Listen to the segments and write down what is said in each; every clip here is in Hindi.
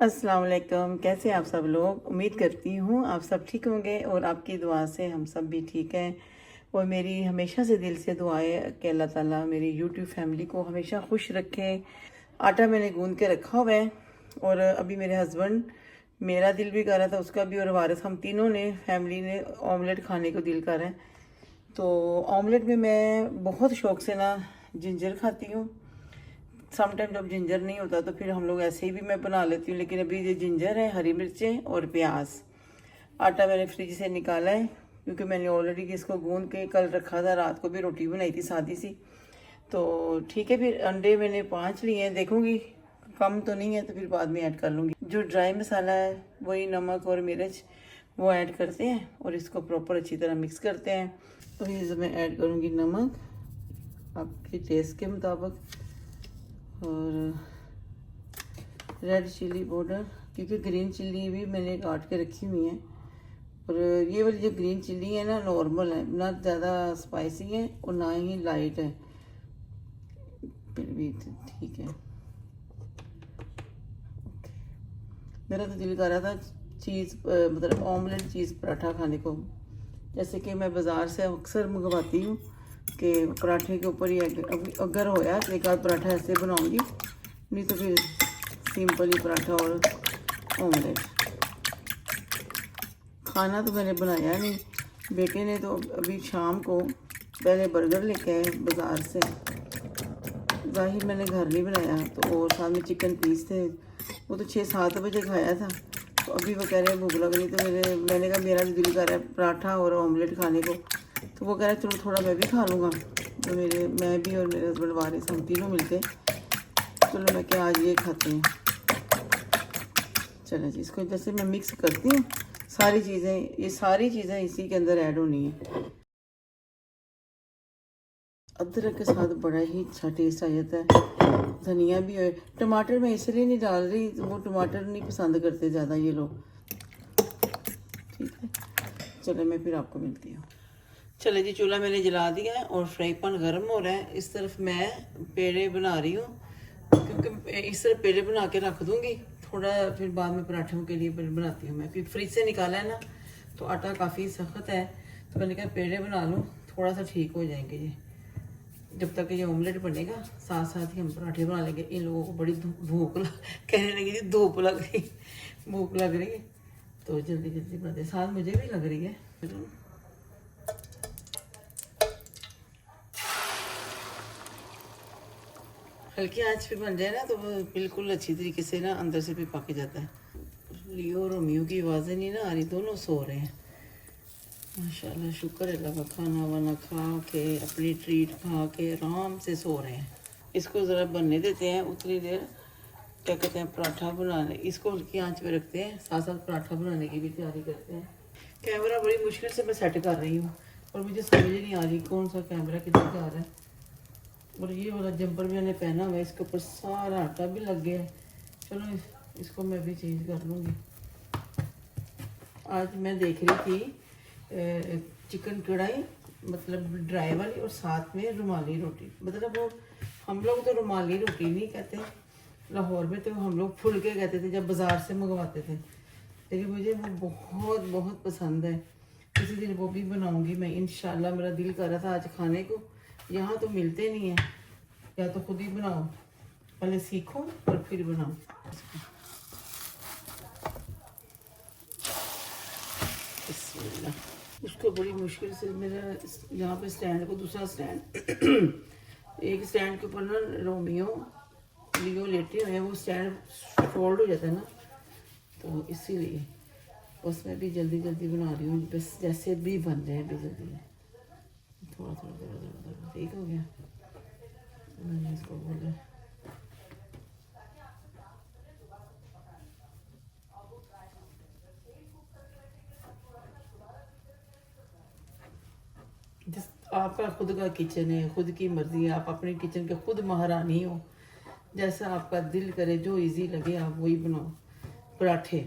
अस्सलाम वालेकुम। कैसे आप सब लोग? उम्मीद करती हूँ आप सब ठीक होंगे और आपकी दुआ से हम सब भी ठीक हैं। और मेरी हमेशा से दिल से दुआ है कि अल्लाह ताला मेरी यूट्यूब फैमिली को हमेशा खुश रखे। आटा मैंने गूंद के रखा हुआ है और अभी मेरे हस्बैंड, मेरा दिल भी कर रहा था, उसका भी, और वारिस, हम तीनों ने फैमिली ने ऑमलेट खाने को दिल कर रहा है। तो ऑमलेट में मैं बहुत शौक से ना जिंजर खाती हूँ। समटाइम जब जिंजर नहीं होता तो फिर हम लोग ऐसे ही भी मैं बना लेती हूँ, लेकिन अभी ये जिंजर है, हरी मिर्चें और प्याज। आटा मैंने फ्रिज से निकाला है क्योंकि मैंने ऑलरेडी इसको गूंद के कल रखा था, रात को भी रोटी बनाई थी सादी सी। तो ठीक है, फिर अंडे मैंने 5 लिए हैं, देखूंगी कम तो नहीं है तो फिर बाद में ऐड कर लूँगी। जो ड्राई मसाला है वही नमक और मिर्च वो ऐड करते हैं और इसको प्रॉपर अच्छी तरह मिक्स करते हैं। तो ये मैं ऐड करूँगी नमक आपके टेस्ट के मुताबिक और रेड चिली पाउडर, क्योंकि ग्रीन चिल्ली भी मैंने काट के रखी हुई है। और ये वाली जो ग्रीन चिल्ली है ना, नॉर्मल है, ना ज़्यादा स्पाइसी है और ना ही लाइट है, फिर भी ठीक है। मेरा तो दिल कर रहा था चीज़ मतलब ऑमलेट चीज़ पराठा खाने को, जैसे कि मैं बाज़ार से अक्सर मंगवाती हूँ कि पराठे के ऊपर ही अगर होया एक आध पराठा ऐसे बनाऊँगी, नहीं तो फिर सिंपल ही पराठा और ऑमलेट। खाना तो मैंने बनाया नहीं, बेटे ने तो अभी शाम को पहले बर्गर लेके आए बाज़ार से, जाहिर मैंने घर नहीं बनाया। तो और साथ में चिकन पीस थे, वो तो 6-7 बजे खाया था। तो अभी वो कह रहे हैं भूख लग रही, तो मैंने कहा मेरा दिल कर रहा है पराठा और ऑमलेट खाने को। तो वो कह रहा है चलो थोड़ा मैं भी खा लूँगा। तो मैं भी और मेरे हस्बैंड वारिस, हम तीनों मिलके चलो मैं क्या आज ये खाते हैं। चलो जी, इसको जैसे मैं मिक्स करती हूँ सारी चीज़ें, ये सारी चीज़ें इसी के अंदर ऐड होनी है। अदरक के साथ बड़ा ही अच्छा टेस्ट आ जाता है, धनिया भी है। टमाटर मैं इसलिए नहीं डाल रही, वो टमाटर नहीं पसंद करते ज़्यादा ये लोग। ठीक है, चलो मैं फिर आपको मिलती हूँ। चले जी, चूल्हा मैंने जला दिया है और फ्राई पैन गर्म हो रहा है। इस तरफ मैं पेड़े बना रही हूँ, क्योंकि इस तरफ पेड़े बना के रख दूँगी, थोड़ा फिर बाद में पराठों के लिए बनाती हूँ मैं। फिर फ्रिज से निकाला है ना, तो आटा काफ़ी सख्त है, तो मैंने कहा पेड़े बना लूँ, थोड़ा सा ठीक हो जाएंगे ये। जब तक ये ऑमलेट बनेगा साथ साथ ही हम पराठे बना लेंगे। इन लोगों को बड़ी भूख कहने लगी थी धूप लग रही, भूख लग रही है, तो जल्दी जल्दी बनाते, साथ मुझे भी लग रही है। हल्की आंच पे बन जाए ना तो वो बिल्कुल अच्छी तरीके से ना अंदर से भी पक जाता है। लियो और रोमियो की आवाज़ें नहीं ना आ रही, दोनों सो रहे हैं माशाल्लाह। शुक्र है अल्लाह का, खाना वाना खा के अपनी ट्रीट खा के आराम से सो रहे हैं। इसको ज़रा बनने देते हैं उतनी देर, क्या कहते हैं पराठा बनाने, इसको हल्की आंच पे रखते हैं, साथ साथ पराठा बनाने की भी तैयारी करते हैं। कैमरा बड़ी मुश्किल से मैं सेट कर रही हूँ और मुझे समझ नहीं आ रही कौन सा कैमरा किधर जा रहा है। और ये वाला जंपर भी मैंने पहना हुआ है, इसके ऊपर सारा आटा भी लग गया है। चलो इसको मैं भी चेंज कर लूँगी। आज मैं देख रही थी चिकन कढ़ाई, मतलब ड्राई वाली, और साथ में रुमाली रोटी। मतलब वो हम लोग तो रुमाली रोटी नहीं कहते, लाहौर में तो हम लोग फुलके कहते थे जब बाज़ार से मंगवाते थे, लेकिन मुझे वो बहुत बहुत पसंद है। किसी दिन वो भी बनाऊंगी मैं इंशाल्लाह। मेरा दिल कर रहा था आज खाने को, यहाँ तो मिलते नहीं है, या तो खुद ही बनाओ, पहले सीखो और फिर बनाओ। उसको बड़ी मुश्किल से मेरा यहाँ पे स्टैंड को, दूसरा स्टैंड एक स्टैंड के ऊपर ना रोमियो लियो लेटे हुए हैं, वो स्टैंड फोल्ड हो जाता है ना, तो इसीलिए बस मैं भी जल्दी जल्दी बना रही हूँ, बस जैसे भी बन जाए भी जल्दी। थोड़ा थोड़ा थोड़ा थोड़ा ठीक हो गया। मैंने इसको बोला जिस आपका खुद का किचन है, खुद की मर्जी है, आप अपने किचन के खुद महारानी हो, जैसा आपका दिल करे, जो इजी लगे आप वही बनाओ पराठे।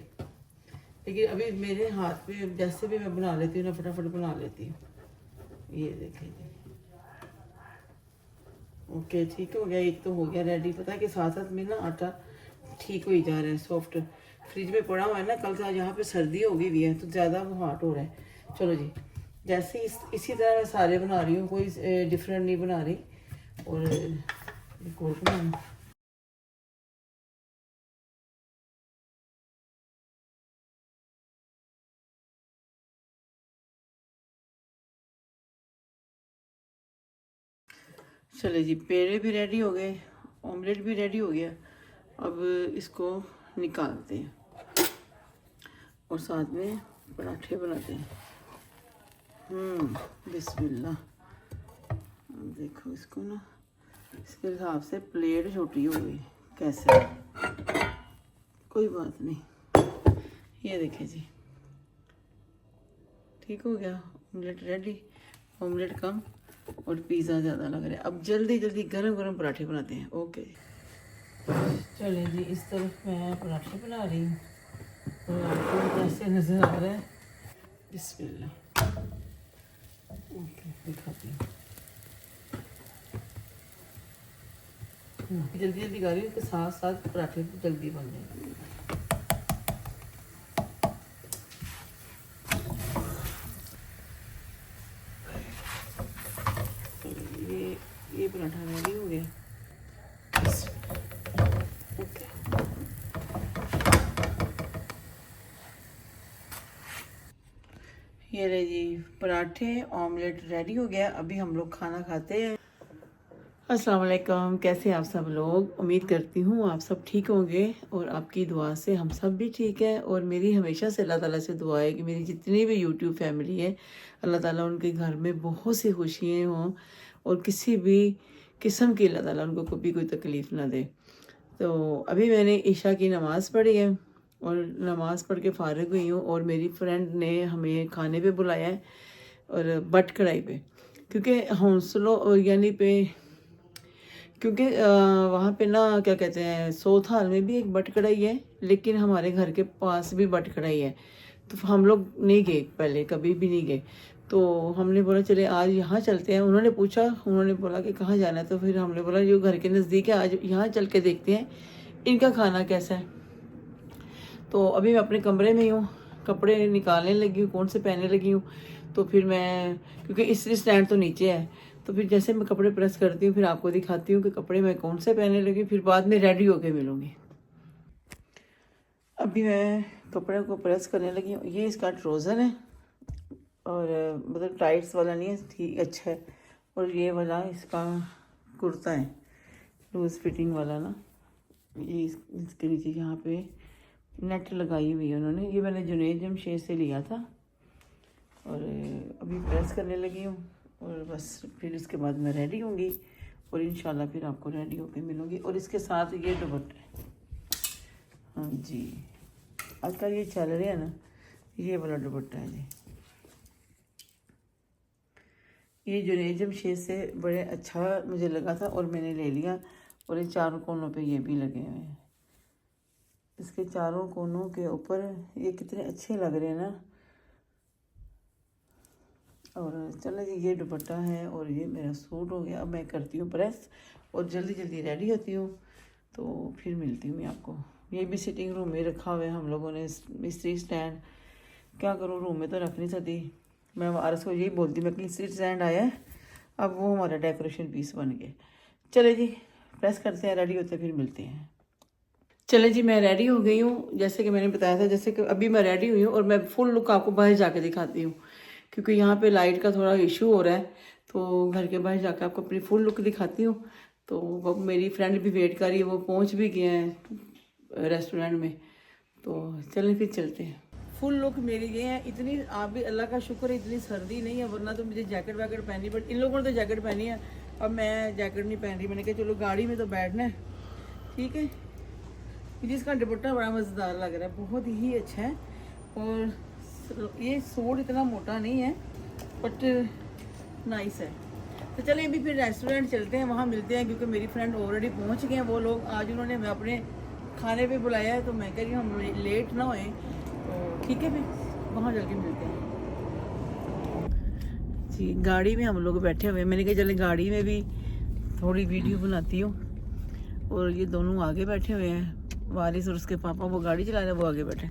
लेकिन अभी मेरे हाथ में जैसे भी मैं बना लेती हूँ ना, फटाफट बना लेती हूँ। ये देखें जी, ओके ठीक हो गया, एक तो हो गया रेडी। पता है कि साथ साथ में ना आटा ठीक हो ही जा रहा है, सॉफ्ट। फ्रिज में पड़ा हुआ है ना, कल से आज यहाँ पे सर्दी हो गई हुई है तो ज़्यादा वो हॉट हो रहा है। चलो जी, जैसे इसी तरह मैं सारे बना रही हूँ, कोई डिफरेंट नहीं बना रही। और एक और बनाऊँ। चले जी, पेड़े भी रेडी हो गए, ऑमलेट भी रेडी हो गया। अब इसको निकालते हैं और साथ में पराठे बनाते हैं। बिस्मिल्लाह। देखो इसको ना, इसके हिसाब से प्लेट छोटी हो गई, कैसे, कोई बात नहीं। ये देखिए जी, ठीक हो गया, ऑमलेट रेडी। ऑमलेट कम और पिज़्ज़ा ज़्यादा लग रहा है। अब जल्दी जल्दी गरम गरम पराठे बनाते हैं। ओके, चले जी, इस तरफ मैं पराठे बना रही हूँ और आपको कैसे नज़र आ रहा है। बिस्मिल्लाह। ओके, दिखाती हूँ। जल्दी जल्दी कर रही हूँ कि साथ साथ पराठे जल्दी बन जाए। ये पराठा रेडी हो गया। ओके, ये रहे जी पराठे, ऑमलेट रेडी हो गया। अभी हम लोग खाना खाते हैं। अस्सलाम वालेकुम, कैसे आप सब लोग। उम्मीद करती हूँ आप सब ठीक होंगे और आपकी दुआ से हम सब भी ठीक है। और मेरी हमेशा से अल्लाह ताला से दुआ है कि मेरी जितनी भी यूट्यूब फैमिली है, अल्लाह ताला उनके घर में बहुत सी खुशियाँ हों और किसी भी किस्म की अल्लाह ताला उनको कभी कोई तकलीफ़ ना दे। तो अभी मैंने ईशा की नमाज़ पढ़ी है और नमाज़ पढ़ के फ़ारिग हुई हूँ और मेरी फ्रेंड ने हमें खाने पे बुलाया है, और बट कढ़ाई पे, क्योंकि हौसलों यानी पे, क्योंकि वहाँ पे ना क्या कहते हैं, सोथ हाल में भी एक बट कढ़ाई है, लेकिन हमारे घर के पास भी बट कढ़ाई है। तो हम लोग नहीं गए, पहले कभी भी नहीं गए। तो हमने बोला चले आज यहाँ चलते हैं। उन्होंने पूछा, उन्होंने बोला कि कहाँ जाना है, तो फिर हमने बोला जो घर के नज़दीक है, आज यहाँ चल के देखते हैं इनका खाना कैसा है। तो अभी मैं अपने कमरे में ही हूँ, कपड़े निकालने लगी हूँ, कौन से पहनने लगी हूँ। तो फिर मैं, क्योंकि इस्त्री स्टैंड तो नीचे है, तो फिर जैसे मैं कपड़े प्रेस करती हूँ फिर आपको दिखाती हूँ कि कपड़े मैं कौन से पहनने लगी, फिर बाद में रेडी होके मिलूँगी। अभी मैं कपड़े को प्रेस करने लगी हूँ। ये इसका ट्राउज़र है और मतलब टाइट्स वाला नहीं है, ठीक अच्छा है। और ये वाला इसका कुर्ता है, लूज़ फिटिंग वाला ना। ये इसके नीचे यहाँ पे नेट लगाई हुई है उन्होंने। ये मैंने जुनैद जमशेद से लिया था। और अभी प्रेस करने लगी हूँ और बस फिर इसके बाद मैं रेडी होंगी और इंशाल्लाह फिर आपको रेडी होके मिलूँगी। और इसके साथ ये दुपट्टा है, हाँ जी, आजकल ये चल रहे हैं ना, ये वाला दुपट्टा है जी। ये जुनैद जमशेद से बड़े अच्छा मुझे लगा था और मैंने ले लिया। और ये चारों कोनों पे ये भी लगे हुए हैं, इसके चारों कोनों के ऊपर ये कितने अच्छे लग रहे हैं ना। और चलो जी, ये दुपट्टा है और ये मेरा सूट हो गया। अब मैं करती हूँ प्रेस और जल्दी जल्दी रेडी होती हूँ, तो फिर मिलती हूँ मैं आपको। ये भी सिटिंग रूम में रखा हुआ है हम लोगों ने, इस्त्री स्टैंड। क्या करूँ, रूम में तो रख नहीं सकती। मैं वारस को यही बोलती, मैं कहीं इस्त्री स्टैंड आया है, अब वो हमारा डेकोरेशन पीस बन गया। चले जी, प्रेस करते हैं, रेडी होते हैं, फिर मिलते हैं। चले जी, मैं रेडी हो गई हूँ, जैसे कि मैंने बताया था। जैसे कि अभी मैं रेडी हुई हूँ और मैं फुल लुक आपको बाहर जाके दिखाती हूँ, क्योंकि यहाँ पे लाइट का थोड़ा इशू हो रहा है। तो घर के बाहर जाकर आपको अपनी फुल लुक दिखाती हूँ। तो वो मेरी फ्रेंड भी वेट कर रही है, वो पहुँच भी गए हैं रेस्टोरेंट में। तो चलें फिर चलते हैं। फुल लुक मेरी ये है। इतनी, आप भी अल्लाह का शुक्र है इतनी सर्दी नहीं है, वरना तो मुझे जैकेट वैकेट पहनी, बट इन लोगों ने तो जैकेट पहनी है, अब मैं जैकेट नहीं पहन रही। मैंने कहा चलो गाड़ी में तो बैठना है, ठीक है। जिसका दुपट्टा बड़ा मज़ेदार लग रहा है, बहुत ही अच्छा है। और ये सूट इतना मोटा नहीं है, बट नाइस है। तो चलें अभी फिर रेस्टोरेंट चलते हैं, वहाँ मिलते हैं, क्योंकि मेरी फ्रेंड ऑलरेडी पहुँच गए हैं वो लोग। आज उन्होंने मैं अपने खाने पे बुलाया है, तो मैं कह रही हूँ हम लेट ना होएं, तो ठीक है फिर वहाँ चल के मिलते हैं जी। गाड़ी में हम लोग बैठे हुए हैं, मैंने कहा चले गाड़ी में भी थोड़ी वीडियो बनाती हूँ। और ये दोनों आगे बैठे हुए हैं वारिस और उसके पापा वो गाड़ी चला रहे, वो आगे बैठे।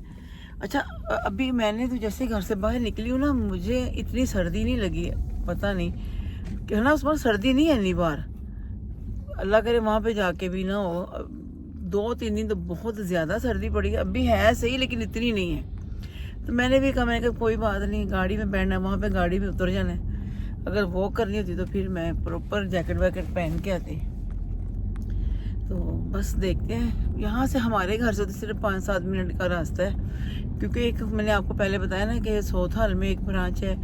अच्छा अभी मैंने तो जैसे घर से बाहर निकली हूँ ना, मुझे इतनी सर्दी नहीं लगी, पता नहीं कि ना उस पर सर्दी नहीं है। नहीं बार अल्लाह करे वहाँ पे जाके भी ना हो। 2-3 दिन तो बहुत ज़्यादा सर्दी पड़ी है, अभी है सही लेकिन इतनी नहीं है। तो मैंने भी कहा, मैंने कहा कोई बात नहीं, गाड़ी में बैठना है, वहाँ पे गाड़ी में उतर जाना है। अगर वॉक करनी होती तो फिर मैं प्रॉपर जैकेट वैकेट पहन के आती। तो बस देखते हैं, यहाँ से हमारे घर से तो सिर्फ 5-7 मिनट का रास्ता है, क्योंकि एक मैंने आपको पहले बताया ना कि सोथाल में एक ब्रांच है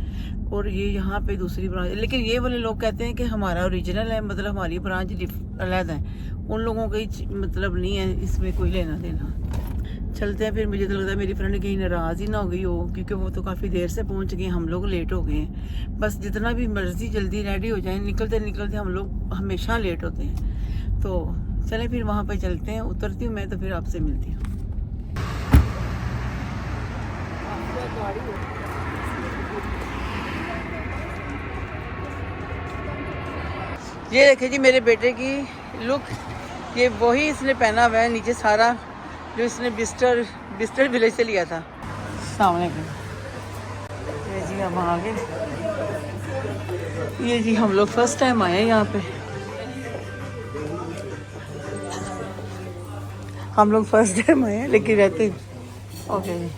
और ये यहाँ पे दूसरी ब्रांच है। लेकिन ये वाले लोग कहते हैं कि हमारा ओरिजिनल है, मतलब हमारी ब्रांच अलग है, उन लोगों का मतलब नहीं है इसमें कोई लेना देना। चलते हैं फिर। मुझे तो लगता है मेरी फ्रेंड कहीं नाराज़ ही ना हो गई हो, क्योंकि वो तो काफ़ी देर से पहुंच गए, हम लोग लेट हो गए हैं। बस जितना भी मर्जी जल्दी रेडी हो जाए, निकलते निकलते हम लोग हमेशा लेट होते हैं। तो चलें फिर वहाँ पे चलते हैं, उतरती हूँ मैं तो फिर आपसे मिलती हूँ। ये देखिए जी मेरे बेटे की लुक, ये वही इसने पहना हुआ है नीचे सारा, जो इसने बिस्टर विलेज से लिया था। सामने ये जी हम आ गए। ये जी हम लोग फर्स्ट टाइम आए हैं यहाँ पे, हम लोग फर्स्ट टाइम आए हैं लेकिन रहते। ओके जी,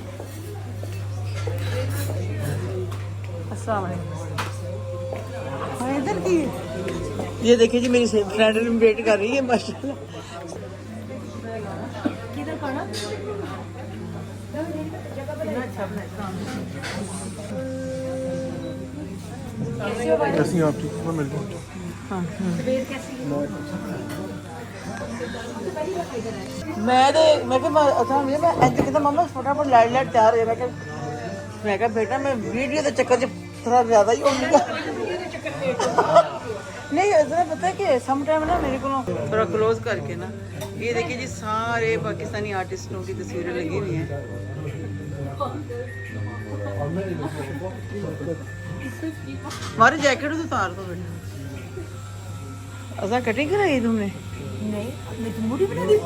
अस्सलाम वालेकुम। हाँ इधर की ये देखिए जी मेरी फ्रेंड वेट कर रही है माशाल्लाह। किधर खाना कैसी हैं आप? ठीक मैं मिल जाऊँ। मैं मम्मा फटाफट लाइट तैयार हो गया। मैं क्या बेटा मैं वीडियो के चक्कर च थोड़ा ज़्यादा ही हो गया। नहीं ज़रा पता है कि सम टाइम ना मेरे को थोड़ा क्लोज करके ना, ये देखिए जी सारे पाकिस्तानी आर्टिस्टों की तस्वीरें लगी हुई हैं। हमारे जैकेट तो उतार दो बेटा। अच्छा कटिंग कराई तुमने? नहीं मैं तो मुड़ी बना दी।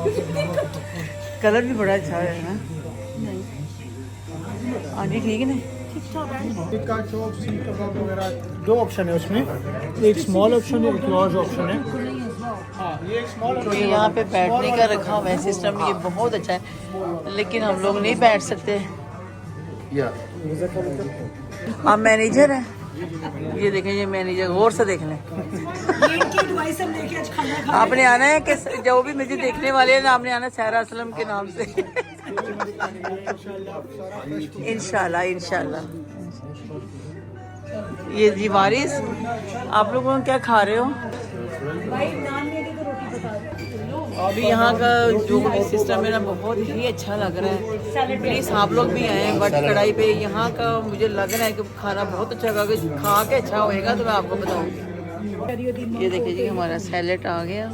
कलर भी बड़ा अच्छा है ना। हाँ जी ठीक है ना, टिक्का चॉप सीख कबाब वगैरह 2 ऑप्शन है उसमें, एक स्मॉल ऑप्शन है, एक लार्ज ऑप्शन है। हाँ ये एक स्मॉल तो ये यहाँ पे बैठने का रखा हुआ है सिस्टम, ये बहुत अच्छा है, लेकिन हम लोग नहीं बैठ सकते। आप मैनेजर हैं? ये देखें ये मैनेजर, गौर से देख लें। आपने आना है कि जो भी मुझे देखने वाले हैं ना, आपने आना सहरा असलम के नाम से। इंशाल्लाह इंशाल्लाह। ये जी वारिस, आप लोग क्या खा रहे हो? अभी यहाँ का जो भी सिस्टम है ना बहुत ही अच्छा लग रहा है। प्लीज़ आप लोग भी आए बट कढ़ाई पे। यहाँ का मुझे लग रहा है कि खाना बहुत अच्छा खा के अच्छा होएगा तो मैं आपको बताऊँगी। ये देखिए जी हमारा सैलेड आ गया,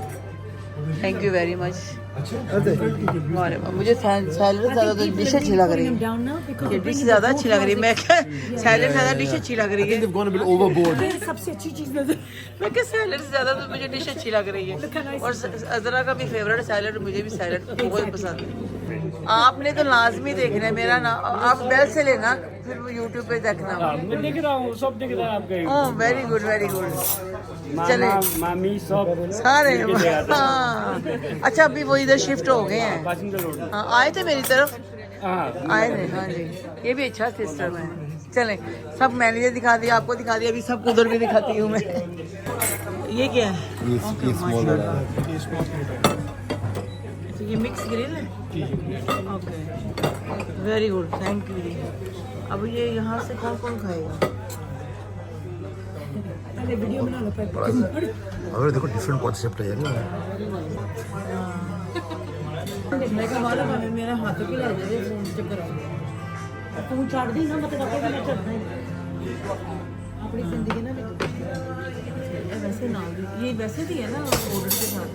थैंक यू वेरी मच। मुझे सैलेड ज़्यादा तो डिश अच्छी लग रही है, ये डिश ज़्यादा अच्छी लग रही है। मैं क्या सैलेड ज़्यादा डिश अच्छी लग रही है, सबसे अच्छी चीज़ नजर। मैं क्या सैलेड से ज़्यादा तो मुझे डिश अच्छी लग रही है। और अजरा का भी फेवरेट सैलेड, मुझे भी सैलेड बहुत पसंद है। आपने तो लाजमी देखना है मेरा ना, आप बेल से लेना फिर वो यूट्यूब पे देखना। मैं देख रहा हूँ, सब देख रहा है आपके। Oh very good very good. चले मामी सब सारे हाँ। अच्छा अभी वो इधर शिफ्ट हो गए हैं। हाँ आए थे मेरी तरफ, आए थे। हाँ जी ये भी अच्छा सिस्टम है। चलें सब मैनेजर दिखा दिया, आपको दिखा दिया, अभी सब उधर भी दिखाती हूँ मैं। ये क्या है? ये मिक्स ग्रिल है। Okay very good thank you. अब ये यहाँ से कौन कौन खाएगा? वीडियो बना लो अगर देखो डिफरेंट कॉन्सेप्ट है यार। मैं कहा मालूम है मेरा हाथ भी लग जाए फोन चक्कर फोन छाड़ दी ना, मतलब आपको भी चलना है अपनी जिंदगी ना वैसे ना, ये वैसे भी है ना ऑर्डर के साथ।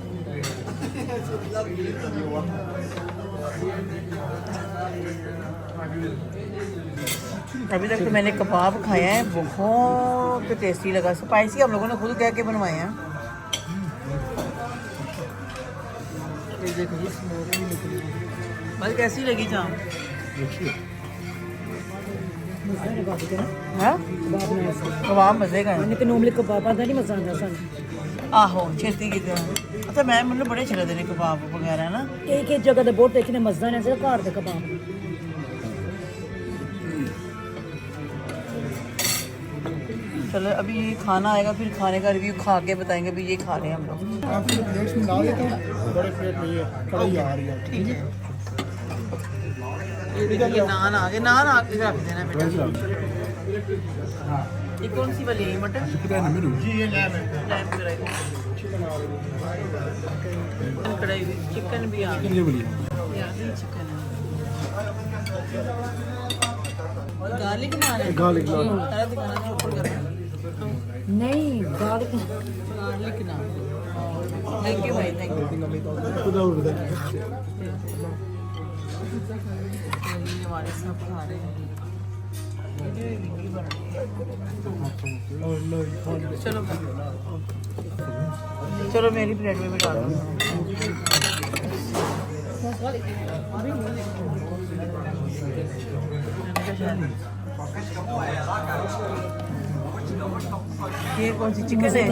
अभी तक तो मैंने कबाब खाया है, बहुत टेस्टी लगा, स्पाइसी हम लोगों ने खुद कह के बनवाए हैं। ये देखो भाई कैसी लगी चाम? ਮਜ਼ਾ ਨੇ ਬਾਤ ਕਰਨਾ है ਕਬਾਬ ਨੇ ਐਸੇ कबाब मजे का है। ਮੈਨੂੰ ਤੇ ਨੋਰਮਲੀ ਕਬਾਬਾਂ ਦਾ ਨਹੀਂ ਮਜ਼ਾ ਆਉਂਦਾ ਸਾਨੂੰ आहो छेती की तरह। अच्छा मैं मतलब बड़े अच्छे लगते हैं कबाब वगैरह ना। ਇੱਕ ਇੱਕ ਜਗ੍ਹਾ ਤੇ ਬਹੁਤ ਦੇਖੇ ਨੇ ਮਜ਼ਾ ਨੇ ਸਿਰ ਘਰ ਦੇ ਕਬਾਬ चलो अभी ये खाना आएगा फिर खाने का रिव्यू खा के बताएंगे भी ये खा रहे हैं हम लोग। आप प्लेट्स में डाल देता हूँ, बड़े प्लेट में ये कढ़ाई आ रही है। ठीक है ये नान आ गए, नान आके रख देना बेटा। ये कौन सी वाली है मटन? जी ये लैम है। लैम्प कढ़ाई कढ़ाई चिकन भी आ गया। चिकन गार्लिक नान है। गार्लिक नान। सारा दिखाना है ऊपर करना। ਨਹੀਂ garlic garlic naan. Thank you भाई थैंक यू। खुदा उड़दा। ये हमारे सब खा रहे हैं। ये विंगी बन रही है। चलो चलो मेरी प्लेट में भी डाल दो। ये कौन सी चिकन है?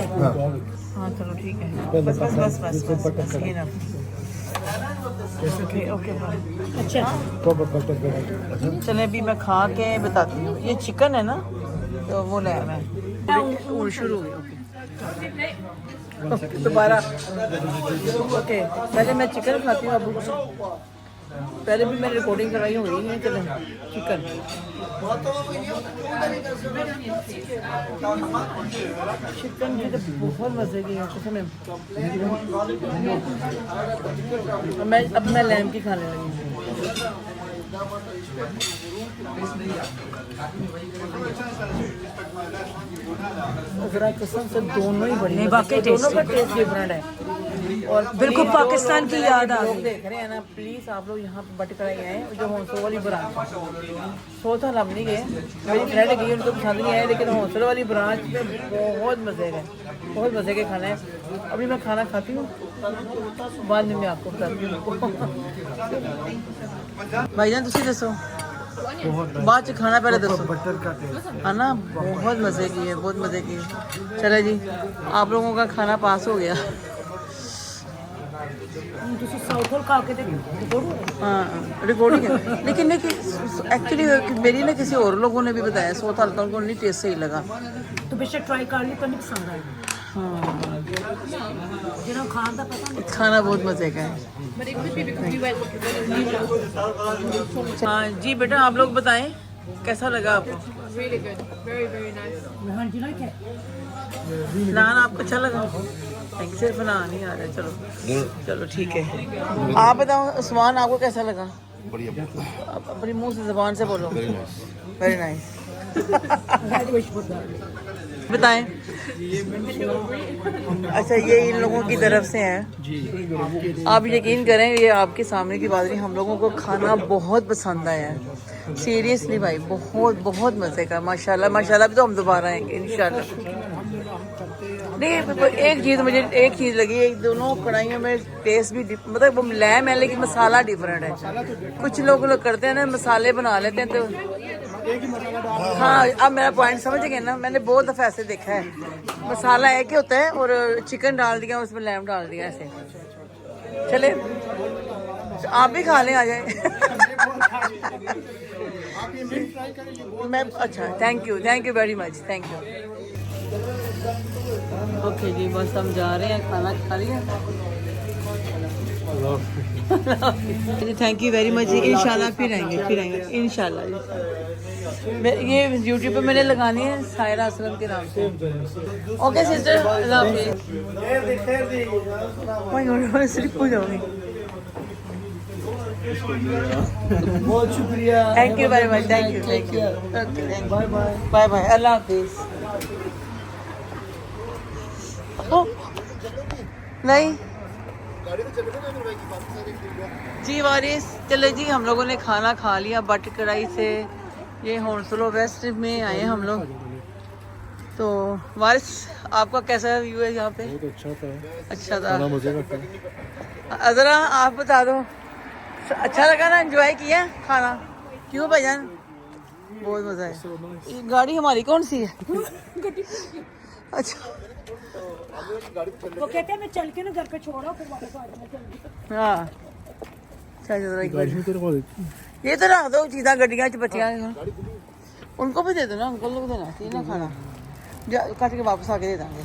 हाँ चलो ठीक है बस बस बस बस बस ये ना ओके ओके ਅੱਛਾ चले अभी मैं खा के बताती हूँ। ये चिकन है ना तो वो लाया मैं और शुरू हो गई। ओके दोबारा ओके पहले मैं चिकन खाती हूँ अबू को। पहले भी मैंने रिकॉर्डिंग कराई हुई है। चले चिकन चिकन की तो बहुत मज़े की है कसम में। अब मैं लैम की खाने लगी हूँ। जरा कसम से दोनों ही बढ़िया नहीं, वाकई दोनों का tasty। टेस्ट डिफरेंट है। और बिल्कुल please पाकिस्तान जो की याद आ लोग गई। देख रहे हैं ना प्लीज आप लोग यहाँ पे बट कराई आए जो हौसलों वाली ब्रांच। सोचा हम नहीं गए, मेरी फ्रेंड गई उनको पसंद नहीं आया लेकिन हौसलों वाली ब्रांच में बहुत मज़े है, बहुत मज़े के खाना है। अभी मैं खाना खाती हूँ बाद में मैं आपको बताती हूँ। भाईजान तुसी दसो बाद च खाना पहले दसो। बटर का टेस्ट है ना बहुत मज़े की है, बहुत मज़े की है। चले जी आप लोगों का खाना पास हो गया। ਤੁਸੀਂ ਸਾਊਥ ਹੋਲ ਖਾ ਕੇ ਤੇ ਰਿਪੋਰਟ हाँ रिकॉर्डिंग है लेकिन एक्चुअली मेरी ना किसी और लोगों ने भी बताया सोता हल्का उनको नहीं टेस्ट सही लगा। तो बेशक ट्राई कर ली पर नहीं पसंद आया हाँ ਜਿਹਨਾਂ ਨੂੰ ਖਾਣ ਦਾ ਪਤਾ ਨਹੀਂ खाना बहुत मज़े का है। हाँ जी बेटा आप लोग बताएं कैसा लगा आपको? हाँ जी ना क्या नान आपको अच्छा लगा? थैंक सिर्फ नान नहीं आ रहा है। चलो चलो ठीक है आप बताओ उस्मान आपको कैसा लगा? बढ़िया आप अपनी मुंह से ज़बान से बोलो। वेरी नाइस बताएं। अच्छा ये इन लोगों की तरफ से है। आप यकीन करें ये आपके सामने की बात नहीं, हम लोगों को खाना बहुत पसंद आया है सीरियसली भाई, बहुत बहुत मज़े का। माशाल्लाह माशाल्लाह भी तो हम दोबारा आएंगे इंशाल्लाह। नहीं एक चीज़ लगी एक दोनों कढ़ाइयों में टेस्ट भी मतलब वो लैम है लेकिन मसाला डिफरेंट है। कुछ लोग करते हैं ना मसाले बना लेते हैं तो हाँ अब मेरा पॉइंट समझ गए ना। मैंने बहुत दफ़ा ऐसे देखा है मसाला एक ही होता है और चिकन डाल दिया उसमें लैम डाल दिया ऐसे। चले आप भी खा लें आ जाए। मैं अच्छा thank you very much thank you. Okay जी बस हम जा रहे हैं खाना खा लिया। थैंक यू वेरी मच जी इंशाल्लाह फिर आएंगे इंशाल्लाह। ये यूट्यूब पे मैंने लगानी है सायरा असलम के नाम से। ओके सिस्टर अल्लाह हाफिज़। स्लिप हो जाऊंगी। बहुत शुक्रिया। Thank you very much thank you okay bye bye अल्लाह हाफिज़। नहीं जी वारिस चले जी हम लोगों ने खाना खा लिया बट कढ़ाई से। ये हौसलो वेस्ट में आए हम लोग। तो वारिस आपका कैसा व्यू है यहाँ पे? बहुत अच्छा था। अच्छा था मजे का था। ज़रा आप बता दो अच्छा लगा ना, एंजॉय किया खाना? क्यों भाईजान? बहुत मजा है। ये गाड़ी हमारी कौन सी है? अच्छा वो कहते हैं मैं चल के ना घर पे छोड़ा फिर वापस आ जाना जल्दी। हाँ ये तो रख दो चीज़ा गड्डियाँ च बच्चियाँ उनको भी दे दो ना, अंकल को देना चाहिए ना खाना। कट के वापस आके दे देंगे।